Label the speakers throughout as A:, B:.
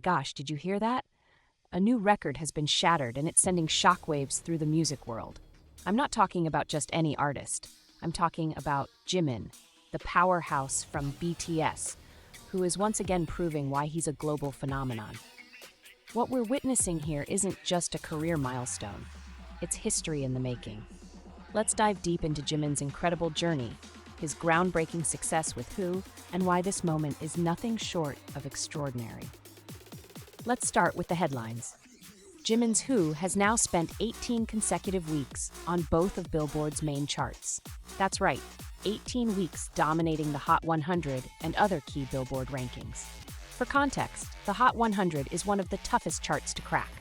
A: gosh, did you hear that? A new record has been shattered and it's sending shockwaves through the music world. I'm not talking about just any artist. I'm talking about Jimin, the powerhouse from BTS, who is once again proving why he's a global phenomenon. What we're witnessing here isn't just a career milestone. It's history in the making. Let's dive deep into Jimin's incredible journey, his groundbreaking success with Who, and why this moment is nothing short of extraordinary. Let's start with the headlines. Jimin's Who has now spent 18 consecutive weeks on both of Billboard's main charts. That's right, 18 weeks dominating the Hot 100 and other key Billboard rankings. For context, the Hot 100 is one of the toughest charts to crack.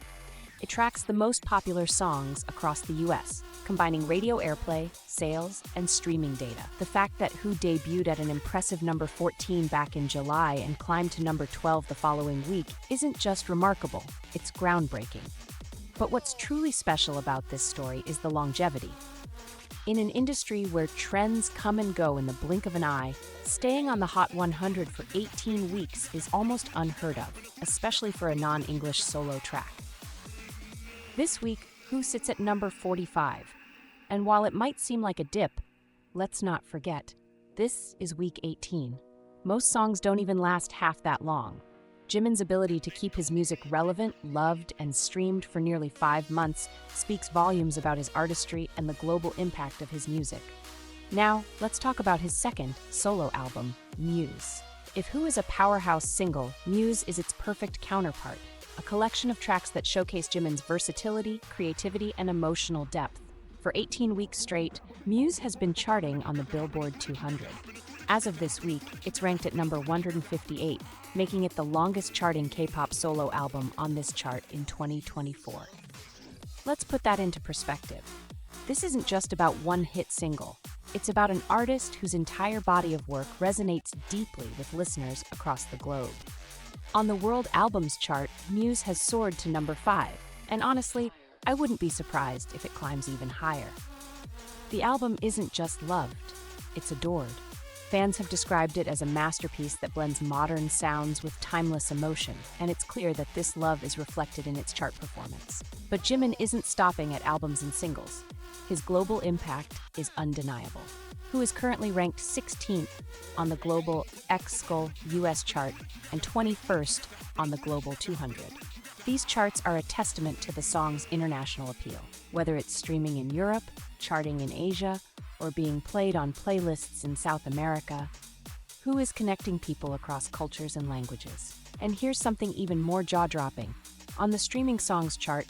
A: It tracks the most popular songs across the US, combining radio airplay, sales, and streaming data. The fact that Who debuted at an impressive number 14 back in July and climbed to number 12 the following week isn't just remarkable, it's groundbreaking. But what's truly special about this story is the longevity. In an industry where trends come and go in the blink of an eye, staying on the Hot 100 for 18 weeks is almost unheard of, especially for a non-English solo track. This week, Who sits at number 45. And while it might seem like a dip, let's not forget, this is week 18. Most songs don't even last half that long. Jimin's ability to keep his music relevant, loved, and streamed for nearly 5 months speaks volumes about his artistry and the global impact of his music. Now, let's talk about his second solo album, MUSE. If Who is a powerhouse single, MUSE is its perfect counterpart, a collection of tracks that showcase Jimin's versatility, creativity, and emotional depth. For 18 weeks straight, MUSE has been charting on the Billboard 200. As of this week, it's ranked at number 158, making it the longest charting K-pop solo album on this chart in 2024. Let's put that into perspective. This isn't just about one hit single. It's about an artist whose entire body of work resonates deeply with listeners across the globe. On the World Albums chart, MUSE has soared to number 5, and honestly, I wouldn't be surprised if it climbs even higher. The album isn't just loved, it's adored. Fans have described it as a masterpiece that blends modern sounds with timeless emotion, and it's clear that this love is reflected in its chart performance. But Jimin isn't stopping at albums and singles. His global impact is undeniable. Who is currently ranked 16th on the global Exploramos US chart and 21st on the global 200. These charts are a testament to the song's international appeal, whether it's streaming in Europe, charting in Asia, or being played on playlists in South America. Who is connecting people across cultures and languages. And here's something even more jaw-dropping. On the streaming songs chart,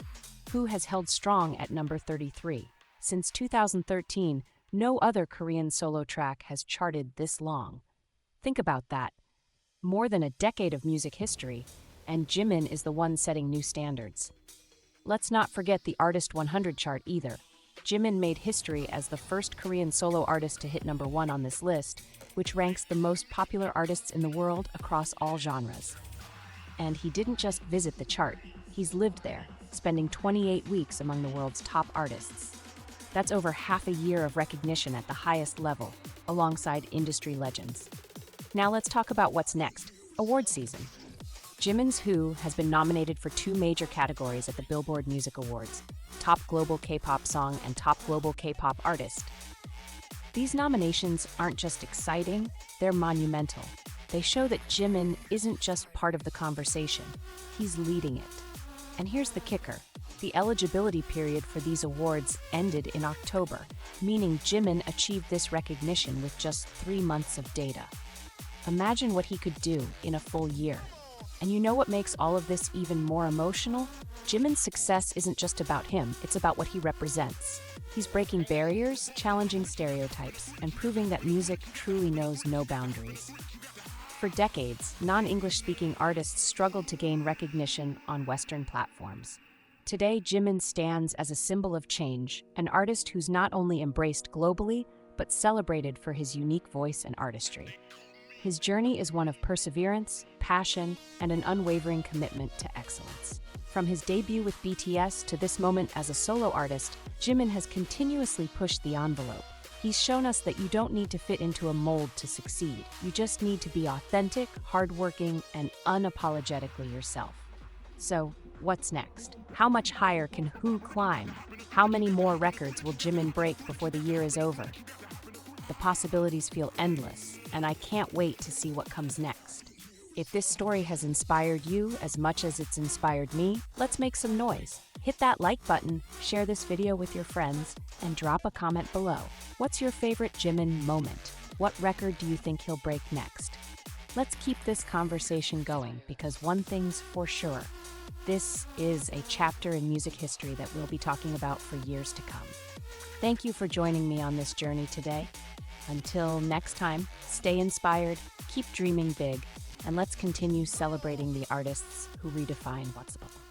A: Who has held strong at number 33. Since 2013, no other Korean solo track has charted this long. Think about that. More than a decade of music history, and Jimin is the one setting new standards. Let's not forget the Artist 100 chart either. Jimin made history as the first Korean solo artist to hit number 1 on this list, which ranks the most popular artists in the world across all genres. And he didn't just visit the chart, he's lived there, spending 28 weeks among the world's top artists. That's over half a year of recognition at the highest level, alongside industry legends. Now let's talk about what's next, award season. Jimin's Who has been nominated for 2 major categories at the Billboard Music Awards, Top Global K-pop Song and Top Global K-pop Artist. These nominations aren't just exciting, they're monumental. They show that Jimin isn't just part of the conversation, he's leading it. And here's the kicker. The eligibility period for these awards ended in October, meaning Jimin achieved this recognition with just 3 months of data. Imagine what he could do in a full year. And you know what makes all of this even more emotional? Jimin's success isn't just about him, it's about what he represents. He's breaking barriers, challenging stereotypes, and proving that music truly knows no boundaries. For decades, non-English-speaking artists struggled to gain recognition on Western platforms. Today, Jimin stands as a symbol of change, an artist who's not only embraced globally, but celebrated for his unique voice and artistry. His journey is one of perseverance, passion, and an unwavering commitment to excellence. From his debut with BTS to this moment as a solo artist, Jimin has continuously pushed the envelope. He's shown us that you don't need to fit into a mold to succeed. You just need to be authentic, hardworking, and unapologetically yourself. So, what's next? How much higher can Who climb? How many more records will Jimin break before the year is over? The possibilities feel endless, and I can't wait to see what comes next. If this story has inspired you as much as it's inspired me, let's make some noise. Hit that like button, share this video with your friends, and drop a comment below. What's your favorite Jimin moment? What record do you think he'll break next? Let's keep this conversation going, because one thing's for sure. This is a chapter in music history that we'll be talking about for years to come. Thank you for joining me on this journey today. Until next time, stay inspired, keep dreaming big, and let's continue celebrating the artists who redefine what's possible.